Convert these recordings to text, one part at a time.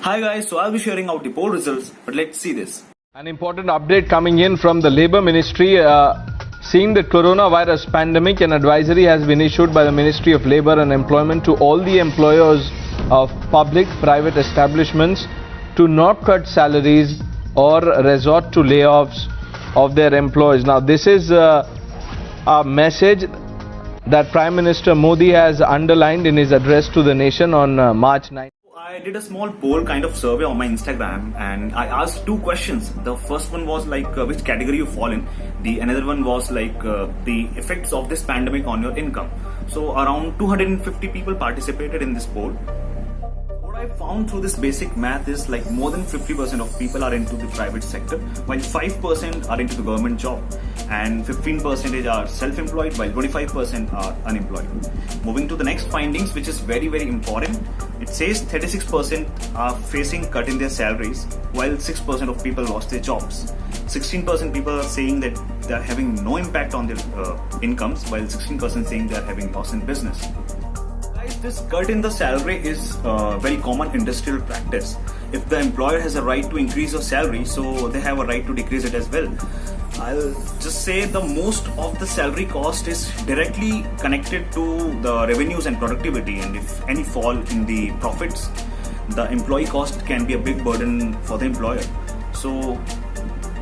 Hi guys, so I'll be sharing out the poll results, but let's see this. An important update coming in from the Labour Ministry. Seeing the coronavirus pandemic, an advisory has been issued by the Ministry of Labour and Employment to all the employers of public, private establishments to not cut salaries or resort to layoffs of their employees. Now, this is a message that Prime Minister Modi has underlined in his address to the nation on March 9. I did a small poll kind of survey on my Instagram and I asked two questions. The first one was like which category you fall in. The another one was like the effects of this pandemic on your income. So around 250 people participated in this poll. What I found through this basic math is like more than 50% of people are into the private sector, while 5% are into the government job and 15% are self-employed, while 25% are unemployed. Moving to the next findings, which is very important. It says 36% are facing cut in their salaries, while 6% of people lost their jobs. 16% people are saying that they are having no impact on their incomes, while 16% saying they are having loss in business. Guys, this cut in the salary is very common industrial practice. If the employer has a right to increase your salary, so they have a right to decrease it as well. I'll just say the most of the salary cost is directly connected to the revenues and productivity, and if any fall in the profits, the employee cost can be a big burden for the employer. So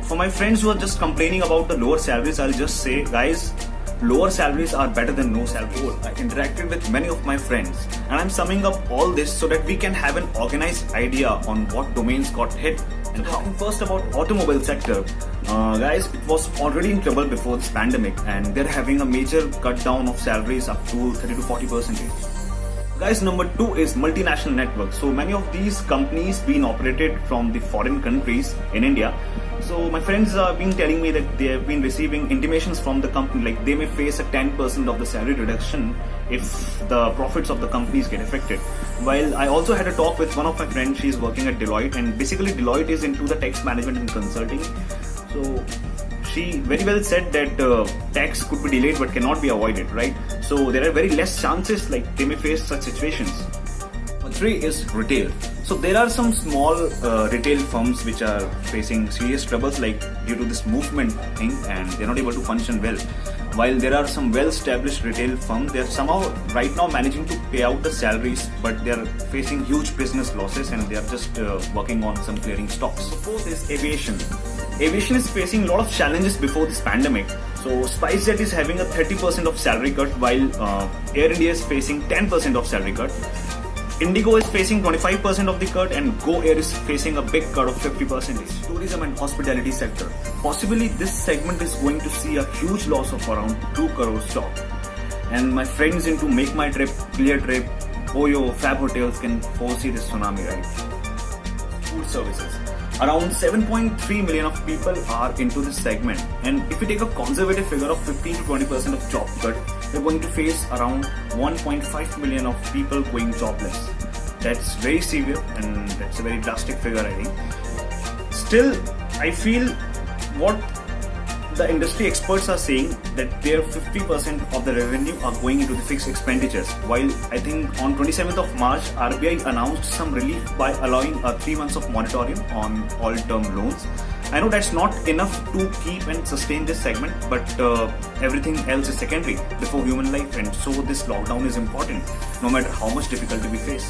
for my friends who are just complaining about the lower salaries, I'll just say, guys, lower salaries are better than no salary. I interacted with many of my friends and I'm summing up all this so that we can have an organized idea on what domains got hit and how. First, about automobile sector. Guys, it was already in trouble before this pandemic and they're having a major cut down of salaries up to 30 to 40%. Guys, number 2 is multinational networks. So many of these companies being operated from the foreign countries in India. So my friends have been telling me that they have been receiving intimations from the company like they may face a 10% of the salary reduction if the profits of the companies get affected. While I also had a talk with one of my friends, she's working at Deloitte, and basically Deloitte is into the tax management and consulting. So she very well said that tax could be delayed but cannot be avoided, right? So there are very less chances like they may face such situations. 3 is retail. So there are some small retail firms which are facing serious troubles like due to this movement thing, and they're not able to function well. While there are some well-established retail firms, they're somehow right now managing to pay out the salaries, but they're facing huge business losses and they're just working on some clearing stocks. So 4th is aviation. Aviation is facing a lot of challenges before this pandemic. So SpiceJet is having a 30% of salary cut, while Air India is facing 10% of salary cut. Indigo is facing 25% of the cut and Go Air is facing a big cut of 50%. Tourism and hospitality sector. Possibly this segment is going to see a huge loss of around 2 crore job. And my friends into Make My Trip, Clear Trip, Oyo, Fab Hotels can foresee this tsunami, right? Food services. Around 7.3 million of people are into this segment, and if we take a conservative figure of 15 to 20% of job cut, we're going to face around 1.5 million of people going jobless. That's very severe and that's a very drastic figure, I think. Still, I feel what the industry experts are saying that their 50% of the revenue are going into the fixed expenditures, while I think on 27th of March, RBI announced some relief by allowing 3 months of moratorium on all term loans. I know that's not enough to keep and sustain this segment, but everything else is secondary before human life, and so this lockdown is important no matter how much difficulty we face.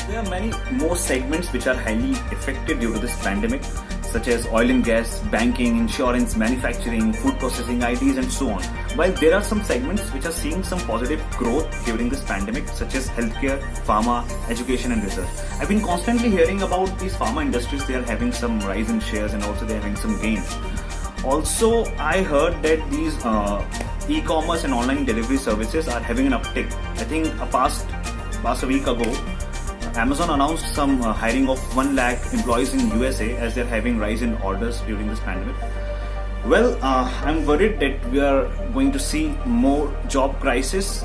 There are many more segments which are highly affected due to this pandemic, such as oil and gas, banking, insurance, manufacturing, food processing, ITs and so on. While there are some segments which are seeing some positive growth during this pandemic, such as healthcare, pharma, education and research. I've been constantly hearing about these pharma industries. They are having some rise in shares and also they're having some gains. Also, I heard that these e-commerce and online delivery services are having an uptick. I think past a week ago, Amazon announced some hiring of 1 lakh employees in USA as they're having rise in orders during this pandemic. Well, I'm worried that we are going to see more job crisis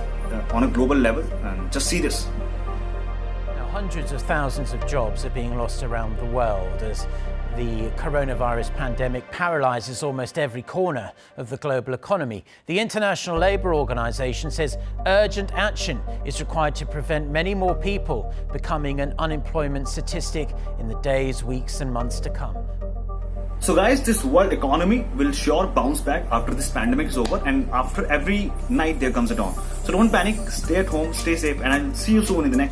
on a global level, and just see this. Now, hundreds of thousands of jobs are being lost around the world as The coronavirus pandemic paralyzes almost every corner of the global economy. The International Labour Organization says urgent action is required to prevent many more people becoming an unemployment statistic in the days, weeks, and months to come. So guys, this world economy will sure bounce back after this pandemic is over, and after every night there comes a dawn. So don't panic, stay at home, stay safe, and I'll see you soon in the next